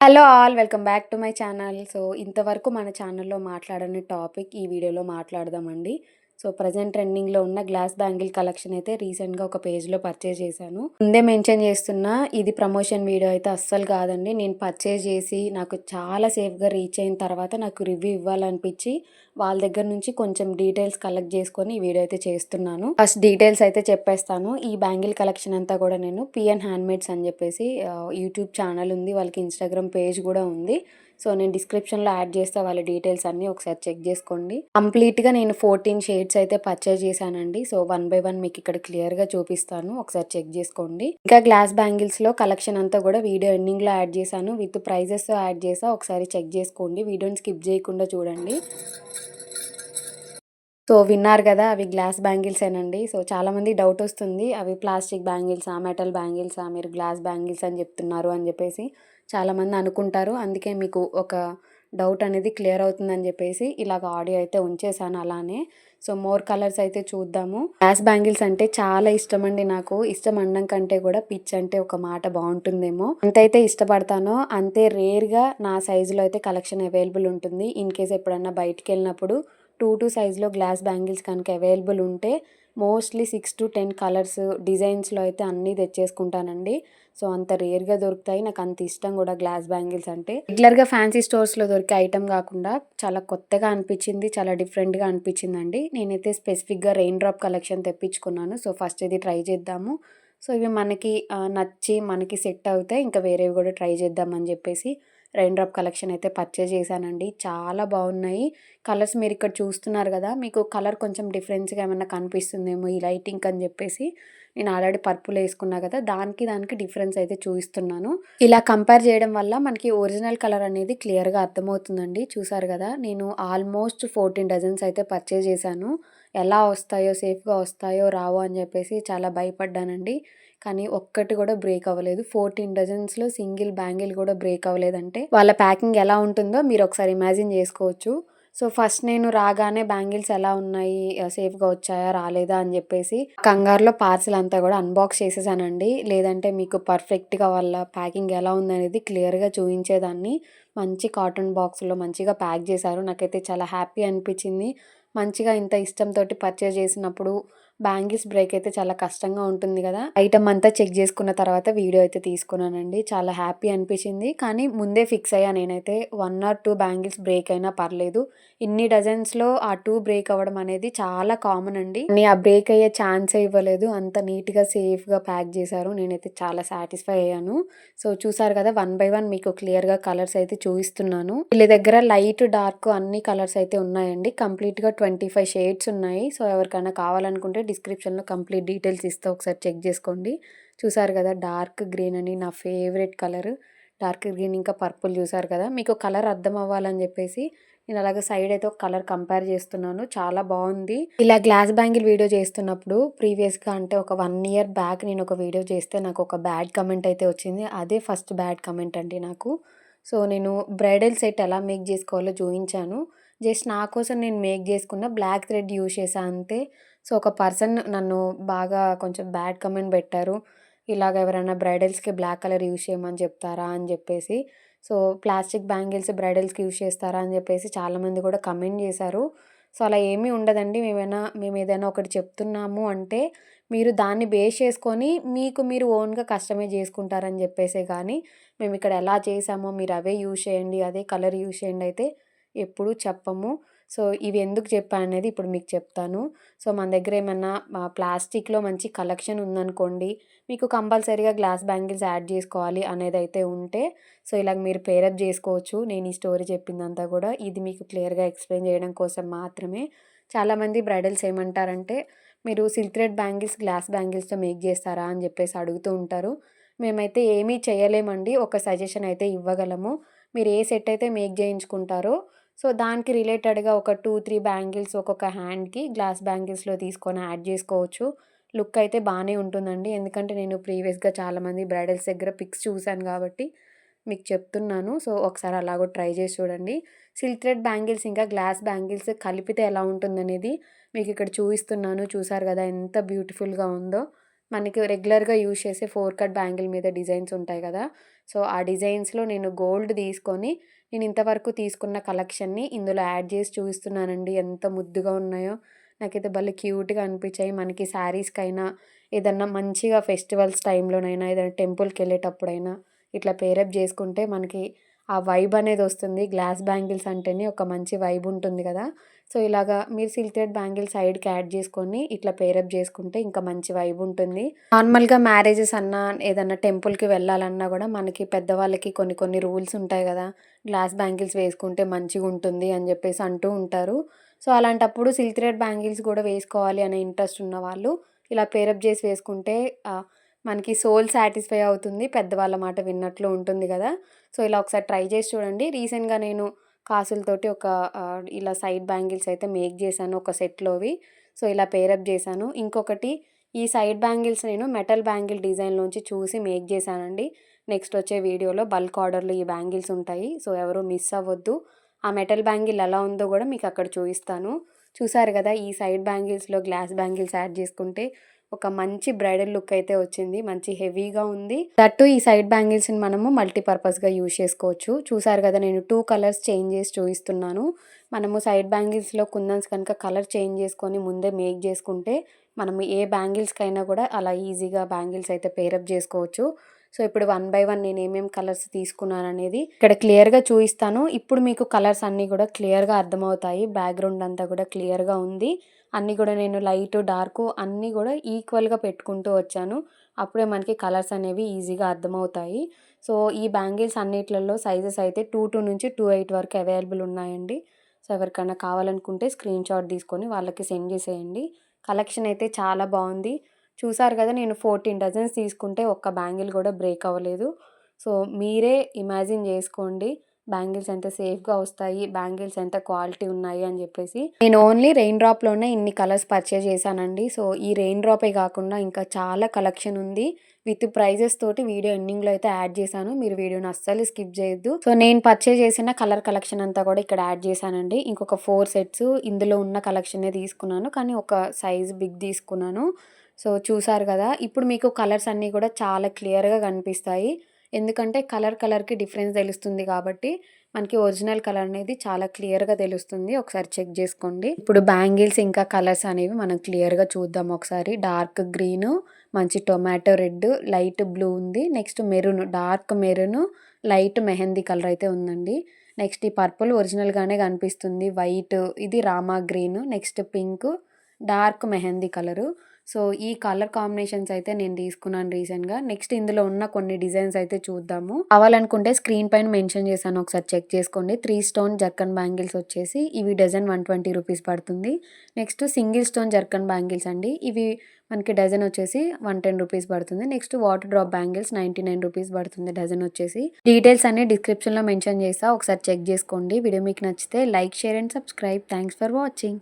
Hello all welcome back to my channel. So, ఇంతవరకు మన ఛానల్‌లో మాట్లాడని టాపిక్ ఈ వీడియోలో మాట్లాడదామండి. సో, ప్రెజెంట్ ట్రెండింగ్‌లో ఉన్న గ్లాస్ బ్యాంగిల్ కలెక్షన్ అయితే రీసెంట్‌గా ఒక పేజ్‌లో పర్చేజ్ చేశాను. ముందే మెన్షన్ చేస్తున్నా, ఇది ప్రమోషన్ వీడియో అయితే అస్సలు కాదండి. నేను పర్చేజ్ చేసి నాకు చాలా సేఫ్‌గా రీచ్ అయిన తర్వాత నాకు రివ్యూ ఇవ్వాలనిపించి వాళ్ళ దగ్గర నుంచి కొంచెం డీటెయిల్స్ కలెక్ట్ చేసుకొని ఈ వీడియో అయితే చేస్తున్నాను. ఫస్ట్ డీటెయిల్స్ అయితే చెప్పేస్తాను. ఈ బ్యాంగిల్ కలెక్షన్ అంతా కూడా నేను పిఎన్ హ్యాండ్మేడ్స్ అని చెప్పేసి యూట్యూబ్ ఛానల్ ఉంది, వాళ్ళకి ఇన్స్టాగ్రామ్ పేజ్ కూడా ఉంది. సో, నేను డిస్క్రిప్షన్లో యాడ్ చేస్తా వాళ్ళ డీటెయిల్స్ అన్నీ ఒకసారి చెక్ చేసుకోండి. కంప్లీట్గా నేను 14 షేడ్స్ అయితే పర్చేజ్ చేశానండి. సో, వన్ బై వన్ మీకు ఇక్కడ క్లియర్గా చూపిస్తాను, ఒకసారి చెక్ చేసుకోండి. ఇంకా గ్లాస్ బ్యాంగిల్స్లో కలెక్షన్ అంతా కూడా వీడియో ఎండింగ్లో యాడ్ చేశాను, విత్ ప్రైజెస్ యాడ్ చేసా, ఒకసారి చెక్ చేసుకోండి. వీడియోని స్కిప్ చేయకుండా చూడండి. సో, విన్నారు గదా! అవి గ్లాస్ బ్యాంగిల్సేనండి. సో, చాలామంది డౌటొస్తుంది. అవి ప్లాస్టిక్ బ్యాంగిల్సా? మెటల్ బ్యాంగిల్సా? మీరు గ్లాస్ బ్యాంగిల్స్ అని జెప్తున్నారు అని జెప్పేసి చాలామంది అనుకుంటారు. అందుకే మీకు ఒక డౌట్ అనేది క్లియర్ అవుతుందని జెప్పేసి ఇలాగ ఆడియో అయితే ఉంచేశాను అలానే. సో, మోర్ కలర్స్ అయితే చూద్దాము. గ్లాస్ బ్యాంగిల్స్ అంటే చాలా ఇష్టమండి నాకు. ఇష్టం అనడం కంటే కూడా పిచ్ అంటే ఒక మాట బావుంటుందేమో. ఎంతైతే ఇష్టపడతానో అంతే రేర్‌గా నా సైజులో అయితే కలెక్షన్ అవైలబుల్ ఉంటుంది. ఇన్ కేస్ ఎప్పుడన్నా బయటికెళ్ళినప్పుడు 2 సైజ్‌లో గ్లాస్ బ్యాంగిల్స్ కనుక అవైలబుల్ ఉంటే మోస్ట్‌లీ 6-10 కలర్స్, డిజైన్స్‌లో అయితే అన్నీ తెచ్చేసుకుంటానండి. సో, అంత రేర్‌గా దొరుకుతాయి. నాకు అంత ఇష్టం కూడా గ్లాస్ బ్యాంగిల్స్ అంటే. రెగ్యులర్‌గా ఫ్యాన్సీ స్టోర్స్‌లో దొరికే ఐటెమ్ కాకుండా చాలా కొత్తగా అనిపించింది, చాలా డిఫరెంట్‌గా అనిపించిందండి. నేనైతే స్పెసిఫిక్‌గా రెయిన్ డ్రాప్ కలెక్షన్ తెప్పించుకున్నాను. సో, ఫస్ట్ ఇది ట్రై చేద్దాము. సో, ఇవి మనకి నచ్చి మనకి సెట్ అవుతాయి. ఇంకా వేరేవి కూడా ట్రై చేద్దామని చెప్పేసి రెయిన్ డ్రాప్ కలెక్షన్ అయితే పర్చేజ్ చేశానండి. చాలా బాగున్నాయి. కలర్స్ మీరు ఇక్కడ చూస్తున్నారు కదా! మీకు కలర్ కొంచెం డిఫరెన్స్‌గా ఏమన్నా కనిపిస్తుందేమో ఈ లైటింగ్‌కి అని చెప్పేసి నేను ఆల్రెడీ పర్పుల్ వేసుకున్నా కదా! దానికి డిఫరెన్స్ అయితే చూయిస్తున్నాను. ఇలా కంపేర్ చేయడం వల్ల మనకి ఒరిజినల్ కలర్ అనేది క్లియర్‌గా అర్థమవుతుందండి. చూసారు కదా! నేను ఆల్మోస్ట్ 14 డజన్స్ అయితే పర్చేజ్ చేశాను. ఎలా వస్తాయో, సేఫ్‌గా వస్తాయో రావో అని చెప్పేసి చాలా భయపడ్డానండి. కానీ ఒక్కటి కూడా బ్రేక్ అవ్వలేదు. 14 డజన్స్‌లో సింగిల్ బ్యాంగిల్ కూడా బ్రేక్ అవ్వలేదంటే వాళ్ళ ప్యాకింగ్ ఎలా ఉంటుందో మీరు ఒకసారి ఇమాజిన్ చేసుకోవచ్చు. సో, ఫస్ట్ నేను రాగానే బ్యాంగిల్స్ ఎలా ఉన్నాయి, సేఫ్‌గా వచ్చాయా? రాలేదా? అని జెప్పేసి కంగారులో పార్సెల్ అంతా గూడా అన్బాక్స్ చేసేసానండి. లేదంటే మీకు పర్ఫెక్ట్‌గా వాళ్ళ ప్యాకింగ్ ఎలా ఉందనేది క్లియర్‌గా చూయించేదాన్ని. మంచి కాటన్ బాక్స్‌లో మంచిగా ప్యాక్ జేశారు. నాకైతే చాలా హ్యాపీ అనిపిచ్చింది. మంచిగా ఇంత ఇష్టంతోటి పర్చేజ్ చేసినప్పుడు బ్యాంగిల్స్ బ్రేక్ అయితే చాలా కష్టంగా ఉంటుంది గదా! ఐటెమ్ అంతా చెక్ జేసుకున్న తర్వాత వీడియో అయితే తీసుకున్నానండి. చాలా హ్యాపీ అనిపిచ్చింది. కానీ ముందే ఫిక్స్ అయ్యా నేనైతే 1 ఆర్ 2 బ్యాంగిల్స్ బ్రేక్ అయినా పర్లేదు. ఇన్ని డజన్స్‌లో ఆ 2 బ్రేక్ అవ్వడం అనేది చాలా కామన్ అండి. కానీ ఆ బ్రేక్ అయ్యే ఛాన్సే ఇవ్వలేదు. అంత నీట్‌గా, సేఫ్‌గా ప్యాక్ జేశారు. నేనైతే చాలా సాటిస్ఫై అయ్యాను. సో, చూసారు కదా! వన్ బై వన్ మీకు క్లియర్‌గా కలర్స్ అయితే చూయిస్తున్నాను. వీళ్ళ దగ్గర లైట్, డార్క్ అన్ని కలర్స్ అయితే ఉన్నాయండి. కంప్లీట్‌గా 25 షేడ్స్ ఉన్నాయి. సో, ఎవరికైనా కావాలనుకుంటే డిస్క్రిప్షన్‌లో కంప్లీట్ డీటెయిల్స్ ఇస్తా, ఒకసారి చెక్ చేసుకోండి. చూసారు కదా! డార్క్ గ్రీన్ అని నా ఫేవరెట్ కలర్. డార్క్ గ్రీన్ ఇంకా పర్పుల్ చూసారు కదా! మీకు కలర్ అర్థం అవ్వాలని చెప్పేసి నేను అలాగే సైడ్ అయితే ఒక కలర్ కంపేర్ చేస్తున్నాను. చాలా బాగుంది. ఇలా గ్లాస్ బ్యాంగిల్ వీడియో చేస్తున్నప్పుడు ప్రీవియస్‌గా అంటే ఒక 1 ఇయర్ బ్యాక్ నేను ఒక వీడియో చేస్తే నాకు ఒక బ్యాడ్ కమెంట్ అయితే వచ్చింది. అదే ఫస్ట్ బ్యాడ్ కమెంట్ అండి నాకు. సో, నేను బ్రైడల్ సెట్ ఎలా మేక్ చేసుకోవాలో చూయించాను. జస్ట్ నా కోసం నేను మేక్ చేసుకున్న బ్లాక్ థ్రెడ్ యూజ్ చేశా అంతే. సో, ఒక పర్సన్ నన్ను బాగా కొంచెం బ్యాడ్ కమెంట్ పెట్టారు. ఇలాగ ఎవరైనా బ్రైడల్స్‌కి బ్లాక్ కలర్ యూజ్ చేయమని చెప్తారా అని చెప్పేసి. సో, ప్లాస్టిక్ బ్యాంగిల్స్ బ్రైడల్స్‌కి యూజ్ చేస్తారా అని చెప్పేసి చాలామంది కూడా కమెంట్ చేశారు. సో, అలా ఏమీ ఉండదండి. మేమేదైనా ఒకటి చెప్తున్నాము అంటే మీరు దాన్ని బేస్ చేసుకొని మీకు మీరు ఓన్‌గా కస్టమైజ్ చేసుకుంటారని చెప్పేసే కానీ మేమిక్కడ ఎలా చేసామో మీరు అవే యూజ్ చేయండి, అదే కలర్ యూజ్ చేయండి అయితే ఎప్పుడూ చెప్పము. సో, ఇవి ఎందుకు చెప్పా అనేది ఇప్పుడు మీకు చెప్తాను. సో, మన దగ్గర ఏమన్నా ప్లాస్టిక్‌లో మంచి కలెక్షన్ ఉందనుకోండి, మీకు కంపల్సరీగా గ్లాస్ బ్యాంగిల్స్ యాడ్ చేసుకోవాలి అనేదైతే ఉంటే, సో, ఇలాగ మీరు పేరప్ చేసుకోవచ్చు. నేను ఈ స్టోరీ చెప్పిందంతా కూడా ఇది మీకు క్లియర్‌గా ఎక్స్‌ప్లెయిన్ చేయడం కోసం మాత్రమే. చాలామంది బ్రైడల్స్ ఏమంటారంటే, మీరు సిల్క్ థ్రెడ్ బ్యాంగిల్స్ గ్లాస్ బ్యాంగిల్స్‌తో మేక్ చేస్తారా అని చెప్పేసి అడుగుతూ ఉంటారు. మేమైతే ఏమీ చేయలేమండి. ఒక సజెషన్ అయితే ఇవ్వగలము. మీరు ఏ సెట్ అయితే మేక్ చేయించుకుంటారో, సో, దానికి రిలేటెడ్‌గా ఒక 2, 3 బ్యాంగిల్స్ ఒక్కొక్క హ్యాండ్‌కి గ్లాస్ బ్యాంగిల్స్‌లో తీసుకొని యాడ్ చేసుకోవచ్చు. లుక్ అయితే బానే ఉంటుందండి. ఎందుకంటే నేను ప్రీవియస్‌గా చాలామంది బ్రైడల్స్ దగ్గర పిక్స్ చూసాను కాబట్టి మీకు చెప్తున్నాను. సో, ఒకసారి అలా కూడా ట్రై చేసి చూడండి. సిల్క్ థ్రెడ్ బ్యాంగిల్స్ ఇంకా గ్లాస్ బ్యాంగిల్స్ కలిపితే ఎలా ఉంటుందనేది మీకు ఇక్కడ చూపిస్తున్నాను. చూసారు కదా ఎంత బ్యూటిఫుల్‌గా ఉందో. మనకి రెగ్యులర్‌గా యూజ్ చేసే 4 కట్ బ్యాంగిల్ మీద డిజైన్స్ ఉంటాయి కదా! సో, ఆ డిజైన్స్‌లో నేను గోల్డ్ తీసుకొని, నేను ఇంతవరకు తీసుకున్న కలెక్షన్‌ని ఇందులో యాడ్ చేసి చూపిస్తున్నానండి. ఎంత ముద్దుగా ఉన్నాయో! నాకైతే భలే క్యూట్‌గా అనిపించాయి. మనకి శారీస్‌కైనా, ఏదన్నా మంచిగా ఫెస్టివల్స్ టైంలోనైనా, ఏదైనా టెంపుల్‌కెళ్ళేటప్పుడైనా ఇట్లా పేరప్ చేసుకుంటే మనకి ఆ వైబ్ అనేదొస్తుంది. గ్లాస్ బ్యాంగిల్స్ అంటేనే ఒక మంచి వైబ్ ఉంటుంది కదా! సో, ఇలాగా మీరు సిల్క్ థ్రెడ్ బ్యాంగిల్ సైడ్‌కి యాడ్ చేసుకొని ఇట్లా పేరప్ చేసుకుంటే ఇంకా మంచి వైబ్ ఉంటుంది. నార్మల్‌గా మ్యారేజెస్ అన్నా, ఏదన్నా టెంపుల్‌కి వెళ్ళాలన్నా గూడా మనకి పెద్దవాళ్ళకి కొన్ని కొన్ని రూల్స్ ఉంటాయి గదా! గ్లాస్ బ్యాంగిల్స్ వేసుకుంటే మంచిగుంటుంది అని జెప్పేసి అంటూ ఉంటారు. సో, అలాంటప్పుడు సిల్క్ థ్రెడ్ బ్యాంగిల్స్ గూడా వేసుకోవాలి అనే ఇంట్రెస్ట్ ఉన్నవాళ్ళు ఇలా పేరప్ జేసి వేసుకుంటే మనకి సోల్ సాటిస్ఫై అవుతుంది. పెద్దవాళ్ళ మాట విన్నట్లు ఉంటుంది గదా! సో, ఇలా ఒకసారి ట్రై చేసి చూడండి. రీసెంట్‌గా నేను కాసులతోటి ఒక ఇలా సైడ్ బ్యాంగిల్స్ అయితే మేక్ చేశాను ఒక సెట్‌లోవి. సో, ఇలా పేరప్ చేశాను. ఇంకొకటి ఈ సైడ్ బ్యాంగిల్స్ నేను మెటల్ బ్యాంగిల్ డిజైన్‌లోంచి చూసి మేక్ చేశానండి. నెక్స్ట్ వచ్చే వీడియోలో బల్క్ ఆర్డర్‌లో ఈ బ్యాంగిల్స్ ఉంటాయి. సో, ఎవరు మిస్ అవ్వద్దు. ఆ మెటల్ బ్యాంగిల్ ఎలా ఉందో గూడా మీకక్కడ చూయిస్తాను. చూసారు గదా! ఈ సైడ్ బ్యాంగిల్స్‌లో గ్లాస్ బ్యాంగిల్స్ యాడ్ చేసుకుంటే ఒక మంచి బ్రైడల్ లుక్ అయితే వచ్చింది. మంచి హెవీగా ఉంది. దట్టు ఈ సైడ్ బ్యాంగిల్స్‌ని మనము మల్టీపర్పస్‌గా యూజ్ చేసుకోవచ్చు. చూసారు గదా! నేను 2 కలర్స్ చేంజ్ చేసి చూయిస్తున్నాను. మనము సైడ్ బ్యాంగిల్స్‌లో కుందన్స్ కనుక కలర్ చేంజ్ చేసుకొని ముందే మేక్ చేసుకుంటే, మనము ఏ బ్యాంగిల్స్‌కైనా గూడా అలా ఈజీగా బ్యాంగిల్స్ అయితే పేరప్ చేసుకోవచ్చు. సో, ఇప్పుడు వన్ బై వన్ నేను ఏమేమి కలర్స్ తీసుకున్నాననేది ఇక్కడ క్లియర్‌గా చూయిస్తాను. ఇప్పుడు మీకు కలర్స్ అన్నీ గూడా క్లియర్‌గా అర్థమవుతాయి. బ్యాక్‌గ్రౌండ్ అంతా కూడా క్లియర్‌గా ఉంది. అన్నీ గూడా నేను లైటు, డార్కు అన్నీ గూడా ఈక్వల్‌గా పెట్టుకుంటూ వచ్చాను. అప్పుడే మనకి కలర్స్ అనేవి ఈజీగా అర్థమవుతాయి. సో, ఈ బ్యాంగిల్స్ అన్నిట్లలో సైజెస్ అయితే 22 నుంచి 28 వరకు అవైలబుల్ ఉన్నాయండి. సో, ఎవరికైనా కావాలనుకుంటే స్క్రీన్‌షాట్ తీసుకొని వాళ్ళకి సెండ్ చేసేయండి. కలెక్షన్ అయితే చాలా బావుంది. చూసారు గదా! నేను 14 డజన్స్ తీసుకుంటే ఒక్క బ్యాంగిల్ గూడా బ్రేక్ అవ్వలేదు. సో, మీరే ఇమాజిన్ జేసుకోండి. బ్యాంగిల్స్ ఎంత సేఫ్‌గా వస్తాయి, బ్యాంగిల్స్ ఎంత క్వాలిటీ ఉన్నాయి అని జెప్పేసి. నేను ఓన్లీ రెయిన్ డ్రాప్‌లోనే ఇన్ని కలర్స్ పర్చేజ్ చేశానండి. సో, ఈ రెయిన్ డ్రాపే గాకుండా ఇంకా చాలా కలెక్షన్ ఉంది. విత్ ప్రైజెస్ తోటి వీడియో ఎండింగ్‌లో అయితే యాడ్ చేశాను. మీరు వీడియోని అస్సలు స్కిప్ చేయొద్దు. సో, నేను పర్చేజ్ చేసిన కలర్ కలెక్షన్ అంతా కూడా ఇక్కడ యాడ్ చేశానండి. ఇంకొక 4 సెట్స్ ఇందులో ఉన్న కలెక్షనే తీసుకున్నాను. కానీ ఒక సైజ్ బిగ్ తీసుకున్నాను. సో, చూసారు గదా! ఇప్పుడు మీకు కలర్స్ అన్నీ కూడా చాలా క్లియర్‌గా కనిపిస్తాయి. ఎందుకంటే కలర్‌కి డిఫరెన్స్ తెలుస్తుంది కాబట్టి, మనకి ఒరిజినల్ కలర్ అనేది చాలా క్లియర్‌గా తెలుస్తుంది. ఒకసారి చెక్ జేసుకోండి. ఇప్పుడు బ్యాంగిల్స్ ఇంకా కలర్స్ అనేవి మనం క్లియర్‌గా చూద్దాం ఒకసారి. డార్క్ గ్రీను, మంచి టొమాటో రెడ్, లైట్ బ్లూ ఉంది. Next maroon, dark maroon, light mehndi colour అయితే ఉందండి. నెక్స్ట్ ఈ పర్పుల్ ఒరిజినల్‌గానే కనిపిస్తుంది. వైట్, ఇది Rama green, next pink, dark mehndi colour. So, ఈ కలర్ కాంబినేషన్స్ అయితే నేను తీసుకున్నాను రీసెంట్‌గా. నెక్స్ట్ ఇందులో ఉన్న కొన్ని డిజైన్స్ అయితే చూద్దాము. కావాలనుకుంటే స్క్రీన్ పైన మెన్షన్ చేశాను. ఒకసారి చెక్ చేసుకోండి. 3 స్టోన్ జర్కన్ బ్యాంగిల్స్ వచ్చేసి ఇవి డజన్ 120 రూపీస్ పడుతుంది. Next single stone zircon bangles అండి. ఇవి మనకి డజన్ వచ్చేసి 110 రూపీస్ పడుతుంది. Next water drop bangles 99 rupees పడుతుంది డజన్ వచ్చేసి. డీటెయిల్స్ అన్ని డిస్క్రిప్షన్‌లో మెన్షన్ చేస్తా. ఒకసారి చెక్ చేసుకోండి. వీడియో మీకు నచ్చితే like, share and subscribe. Thanks for watching.